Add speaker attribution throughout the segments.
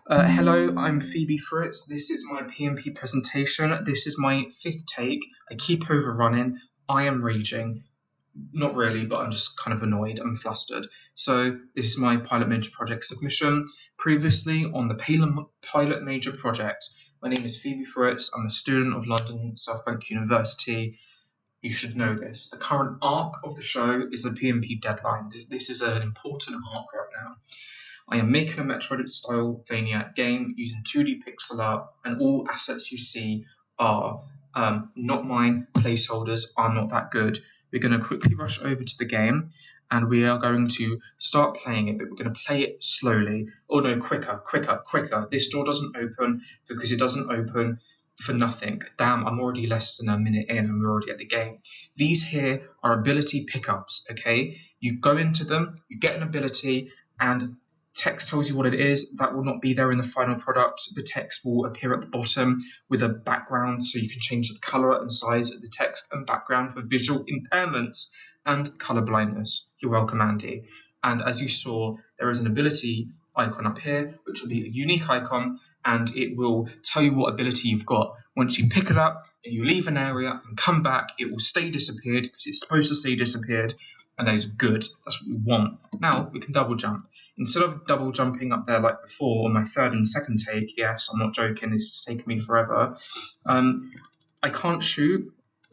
Speaker 1: Hello, I'm Phoebe Fritz. This is my PMP presentation. This is my fifth take. I keep overrunning. I am raging. Not really, but I'm just kind of annoyed. I'm flustered. So, this is my pilot major project submission. Previously on the pilot major project, my name is Phoebe Fritz. I'm a student of London South Bank University. You should know this. The current arc of the show is the PMP deadline. This is an important arc right now. I am making a Metroid-style game using 2D pixel art, and all assets you see are not mine, placeholders. Are not that good. We're going to quickly rush over to the game, and we are going to start playing it, but we're going to play it slowly. Oh no, quicker, quicker, quicker. This door doesn't open because it doesn't open for nothing. Damn, I'm already less than a minute in and we're already at the game. These here are ability pickups, okay? You go into them, you get an ability, and text tells you what it is. That will not be there in the final product. The text will appear at the bottom with a background, so you can change the color and size of the text and background for visual impairments and color blindness. You're welcome, Andy. And as you saw, there is an ability icon up here, which will be a unique icon, and it will tell you what ability you've got. Once you pick it up and you leave an area and come back, it will stay disappeared because it's supposed to stay disappeared, and that is good. That's what we want. Now we can double jump. Instead of double jumping up there like before on my third and second take, yes, I'm not joking, this has taken me forever, I can't shoot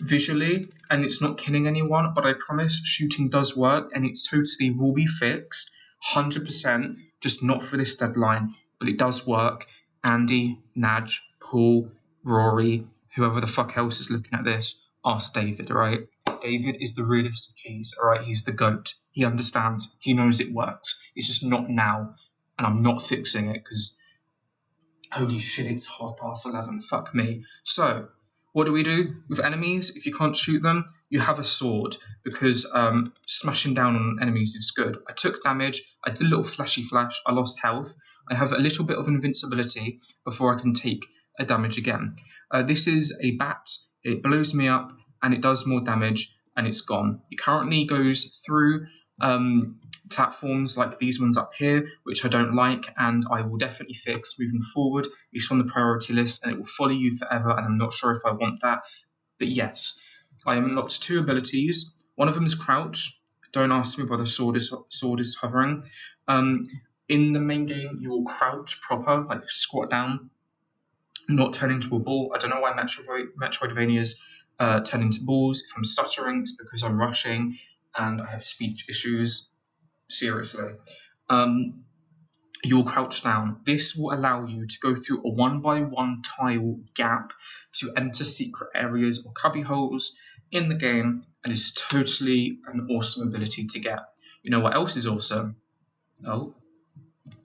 Speaker 1: visually and it's not killing anyone, but I promise shooting does work and it totally will be fixed, 100%, just not for this deadline, but it does work. Andy, Naj, Paul, Rory, whoever the fuck else is looking at this, ask David, alright? David is the realest of G's, alright? He's the GOAT. He understands. He knows it works. It's just not now. And I'm not fixing it because, holy shit, it's 11:30. Fuck me. So, what do we do with enemies? If you can't shoot them, you have a sword because smashing down on enemies is good. I took damage. I did a little flashy flash. I lost health. I have a little bit of invincibility before I can take a damage again. This is a bat. It blows me up and it does more damage and it's gone. It currently goes through platforms like these ones up here, which I don't like, and I will definitely fix moving forward. It's on the priority list and it will follow you forever, and I'm not sure if I want that. But yes, I unlocked 2 abilities. One of them is crouch. Don't ask me why the sword is hovering. In the main game, you will crouch proper, like squat down, not turn into a ball. I don't know why Metroidvanias turn into balls. If I'm stuttering, it's because I'm rushing and I have speech issues. Seriously. You'll crouch down. This will allow you to go through a 1x1 tile gap to enter secret areas or cubby holes in the game, and it's totally an awesome ability to get. You know what else is awesome? Oh,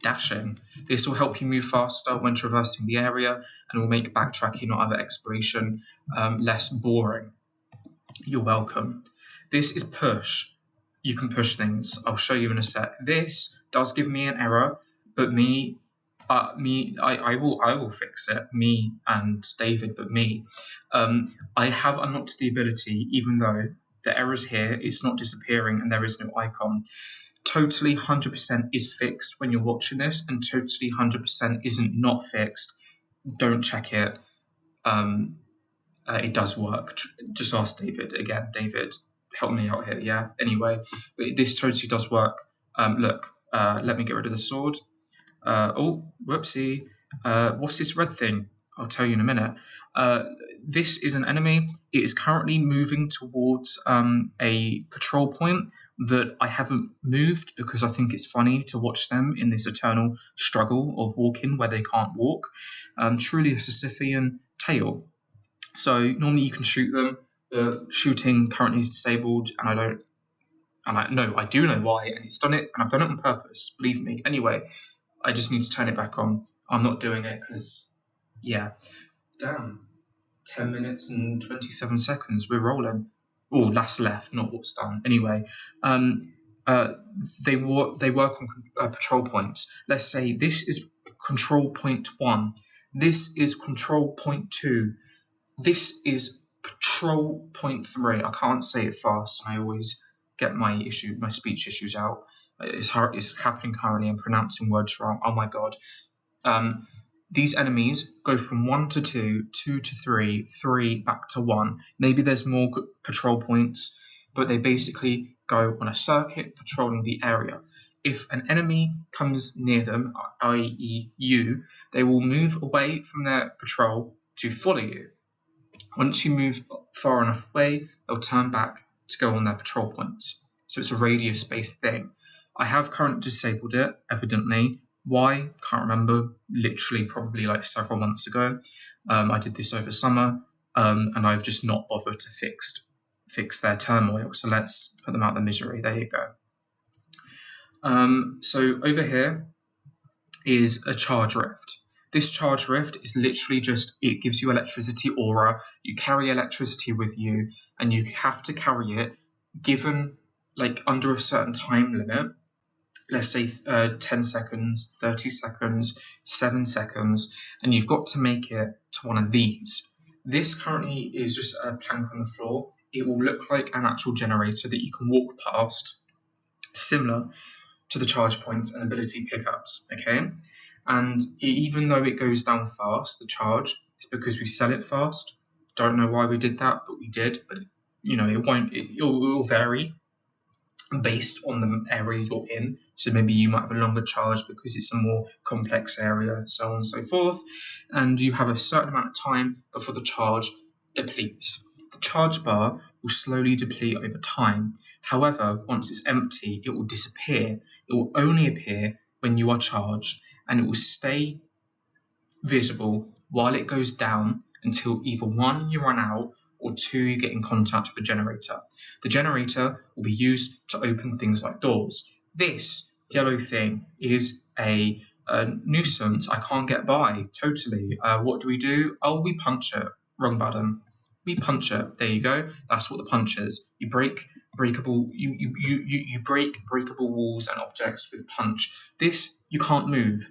Speaker 1: dashing. This will help you move faster when traversing the area and will make backtracking or other exploration less boring. You're welcome. This is push. You can push things. I'll show you in a sec. This does give me an error, but I will fix it. Me and David, but me. I have unlocked the ability, even though the error's here, it's not disappearing and there is no icon. Totally 100% is fixed when you're watching this, and totally 100% isn't not fixed. Don't check it. It does work. Just ask David again. David, help me out here, yeah? Anyway, but this totally does work. Look, let me get rid of the sword. Oh, whoopsie. What's this red thing? I'll tell you in a minute. This is an enemy. It is currently moving towards a patrol point that I haven't moved because I think it's funny to watch them in this eternal struggle of walking where they can't walk. Truly a Sisyphean tale. So normally you can shoot them. Shooting currently is disabled, and I do know why, and it's done it, and I've done it on purpose, believe me. Anyway, I just need to turn it back on. I'm not doing it because, yeah. Damn. 10 minutes and 27 seconds. We're rolling. Oh, that's left, not what's done. Anyway, they work on patrol points. Let's say this is control point 1. This is control point 2. This is patrol point 3. I can't say it fast, and I always get my speech issues out. It's happening currently. I'm pronouncing words wrong. Oh my god. these enemies go from 1 to 2, 2 to 3, 3 back to 1. Maybe there's more patrol points, but they basically go on a circuit patrolling the area. If an enemy comes near them, i.e. you, they will move away from their patrol to follow you. Once you move far enough away, they'll turn back to go on their patrol points. So it's a radius-based thing. I have currently disabled it, evidently. Why? Can't remember. Literally, probably like several months ago. I did this over summer, and I've just not bothered to fix their turmoil. So let's put them out of their misery. There you go. So over here is a charge rift. This charge rift is literally just, it gives you electricity aura. You carry electricity with you, and you have to carry it given like under a certain time limit. Let's say 10 seconds, 30 seconds, 7 seconds, and you've got to make it to one of these. This currently is just a plank on the floor. It will look like an actual generator that you can walk past, similar to the charge points and ability pickups, okay? And even though it goes down fast, the charge, it's because we sell it fast. Don't know why we did that, but we did. But it will vary based on the area you're in. So maybe you might have a longer charge because it's a more complex area, so on and so forth. And you have a certain amount of time before the charge depletes. The charge bar will slowly deplete over time. However, once it's empty, it will disappear. It will only appear when you are charged, and it will stay visible while it goes down until either 1, you run out, or 2, you get in contact with the generator. The generator will be used to open things like doors. This yellow thing is a nuisance. I can't get by, totally. What do? Oh, we punch it. Wrong button. We punch it. There you go. That's what the punch is. You break breakable walls and objects with punch. This you can't move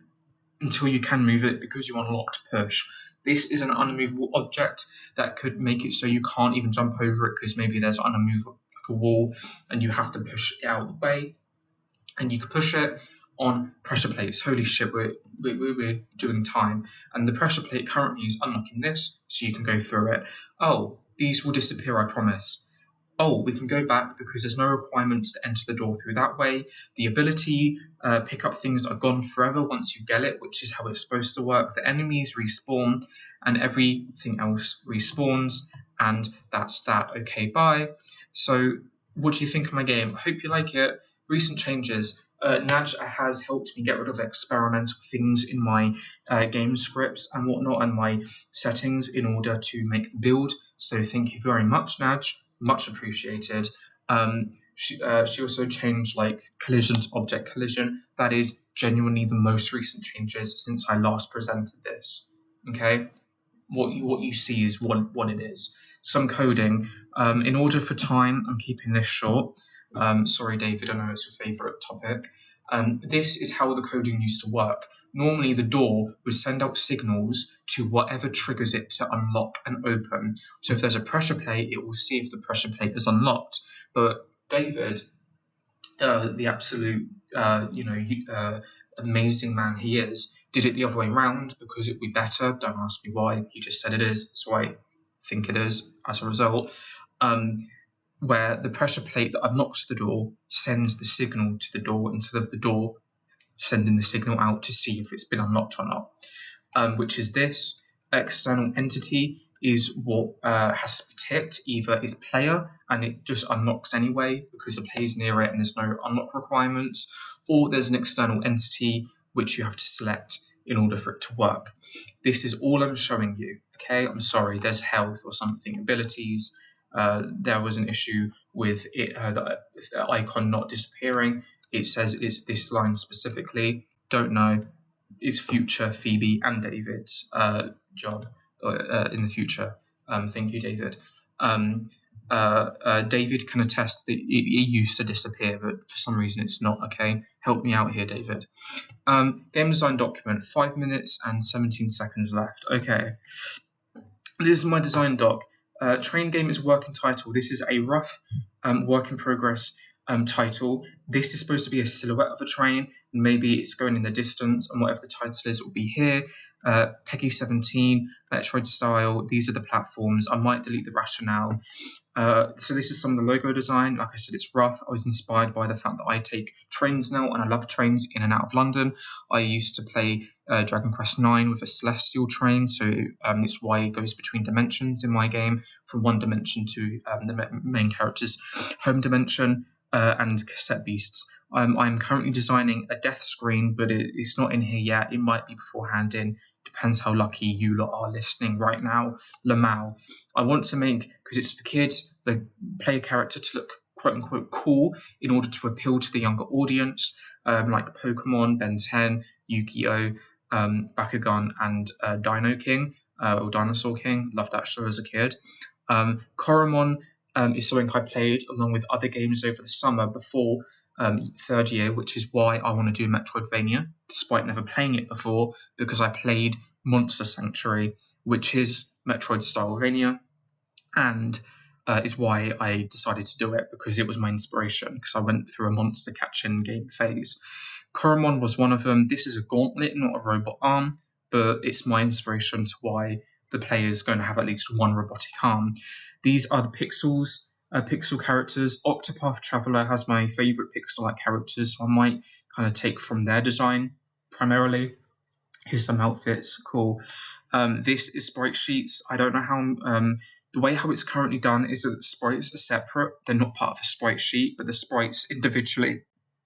Speaker 1: until you can move it because you unlocked push. This is an unmovable object that could make it so you can't even jump over it because maybe there's an unmovable, like a wall, and you have to push it out of the way. And you can push it on pressure plates. Holy shit, we're doing time. And the pressure plate currently is unlocking this, so you can go through it. Oh, these will disappear, I promise. Oh, we can go back because there's no requirements to enter the door through that way. The ability pick up things are gone forever once you get it, which is how it's supposed to work. The enemies respawn and everything else respawns, and that's that. Okay, bye. So what do you think of my game? I hope you like it. Recent changes. Naj has helped me get rid of experimental things in my game scripts and whatnot and my settings in order to make the build. So thank you very much, Naj. Much appreciated. She also changed like collision to object collision. That is genuinely the most recent changes since I last presented this. Okay, what you see is what it is. Some coding. In order for time, I'm keeping this short. Sorry, David, I know it's your favourite topic. This is how the coding used to work. Normally, the door would send out signals to whatever triggers it to unlock and open. So if there's a pressure plate, it will see if the pressure plate is unlocked. But David, the absolute, amazing man he is, did it the other way around because it would be better. Don't ask me why. He just said it is, so I think it is as a result. Where the pressure plate that unlocks the door sends the signal to the door instead of the door sending the signal out to see if it's been unlocked or not, which is this. External entity is what has to be ticked. Either is player and it just unlocks anyway because the player's near it and there's no unlock requirements, or there's an external entity which you have to select in order for it to work. This is all I'm showing you, okay? I'm sorry, there's health or something, abilities. There was an issue with it, the icon not disappearing. It says it's this line specifically. Don't know. It's future Phoebe and David's job in the future. Thank you, David. David can attest that it used to disappear, but for some reason it's not. Okay, help me out here, David. Game design document. 5 minutes and 17 seconds left. Okay, this is my design doc. Train game is working title. This is a rough work in progress title. This is supposed to be a silhouette of a train, and maybe it's going in the distance, and whatever the title is, it will be here. Peggy 17, Metroid style. These are the platforms. I might delete the rationale. So this is some of the logo design. Like I said, it's rough. I was inspired by the fact that I take trains now, and I love trains in and out of London. I used to play Dragon Quest IX with a celestial train, so it's why it goes between dimensions in my game, from one dimension to the main character's home dimension, and cassette beasts. I'm currentently designing a death screen, but it's not in here yet. It might be beforehand in. Depends how lucky you lot are listening right now. Lamau. I want to make, because it's for kids, the player character to look quote unquote cool in order to appeal to the younger audience, like Pokemon, Ben 10, Yu-Gi-Oh, Bakugan, and Dino King, or Dinosaur King. Loved that show as a kid. Koromon is something I played along with other games over the summer before third year, which is why I want to do Metroidvania, despite never playing it before, because I played Monster Sanctuary, which is Metroid Stylevania, and is why I decided to do it, because it was my inspiration, because I went through a monster catching game phase. Koromon was one of them. This is a gauntlet, not a robot arm, but it's my inspiration to why the player is going to have at least one robotic arm. These are the pixel characters. Octopath Traveler has my favourite pixel-like characters, so I might kind of take from their design primarily. Here's some outfits, cool. This is sprite sheets. I don't know how, the way how it's currently done is that the sprites are separate. They're not part of a sprite sheet, but the sprites individually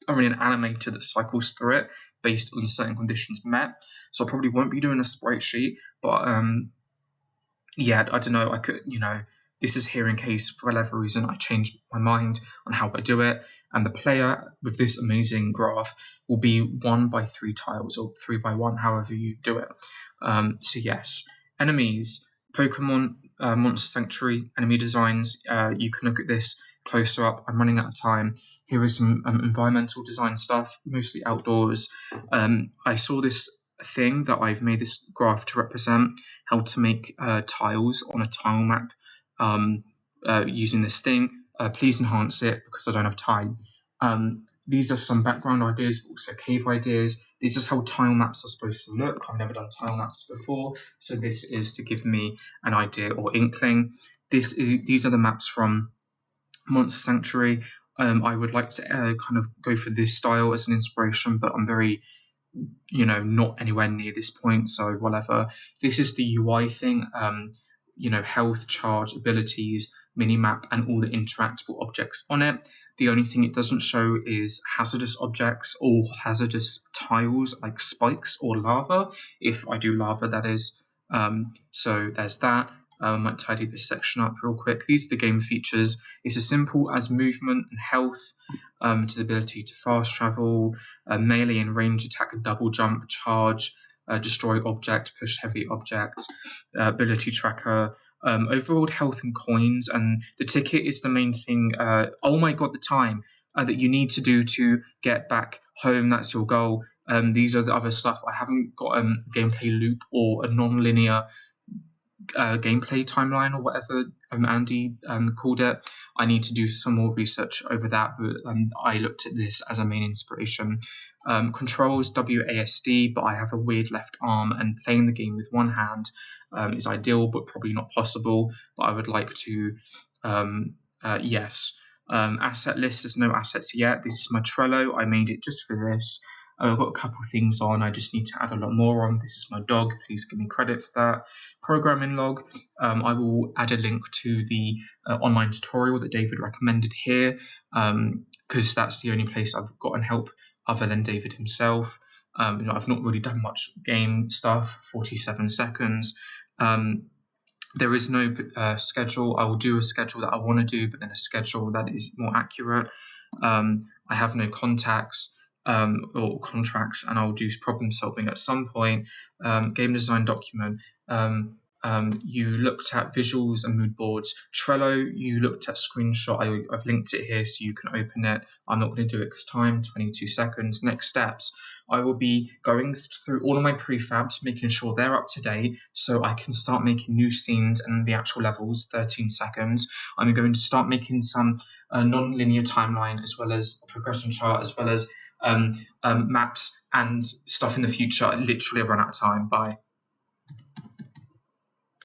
Speaker 1: are in an animator that cycles through it based on certain conditions met. So I probably won't be doing a sprite sheet, but yeah, I don't know. I could, this is here in case for whatever reason I change my mind on how I do it. And the player with this amazing graph will be 1 by 3 tiles or 3 by 1, however you do it. So yes, enemies, Pokemon, Monster Sanctuary, enemy designs. You can look at this closer up. I'm running out of time. Here is some environmental design stuff, mostly outdoors. I saw this thing that I've made this graph to represent how to make tiles on a tile map using this thing. Please enhance it because I don't have time. These are some background ideas, also cave ideas. This is how tile maps are supposed to look. I've never done tile maps before, so this is to give me an idea or inkling. These are the maps from Monster Sanctuary. I would like to kind of go for this style as an inspiration, but I'm very not anywhere near this point, so whatever. This is the UI thing, health, charge, abilities, minimap, and all the interactable objects on it. The only thing it doesn't show is hazardous objects or hazardous tiles like spikes or lava, if I do lava, that is. So there's that. I might tidy this section up real quick. These are the game features. It's as simple as movement and health, to the ability to fast travel, melee and range attack, double jump, charge, destroy object, push heavy objects, ability tracker, overall health and coins, and the ticket is the main thing. Oh my god, the time that you need to do to get back home, that's your goal. These are the other stuff. I haven't got a gameplay loop or a non-linear gameplay timeline or whatever Andy called it. I need to do some more research over that, but I looked at this as a main inspiration. Controls WASD, but I have a weird left arm, and playing the game with one hand is ideal, but probably not possible. But I would like to, yes. Asset list, there's no assets yet. This is my Trello. I made it just for this. I've got a couple of things on. I just need to add a lot more on. This is my dog. Please give me credit for that. Programming log. I will add a link to the online tutorial that David recommended here, because that's the only place I've gotten help other than David himself. I've not really done much game stuff. 47 seconds. There is no schedule. I will do a schedule that I want to do, but then a schedule that is more accurate. I have no contacts or contracts, and I'll do problem solving at some point. Game design document. You looked at visuals and mood boards. Trello, you looked at screenshot. I've linked it here so you can open it. I'm not going to do it because time, 22 seconds. Next steps, I will be going through all of my prefabs, making sure they're up to date so I can start making new scenes and the actual levels, 13 seconds. I'm going to start making some non-linear timeline as well as a progression chart, as well as maps and stuff in the future. Literally, I've run out of time. Bye.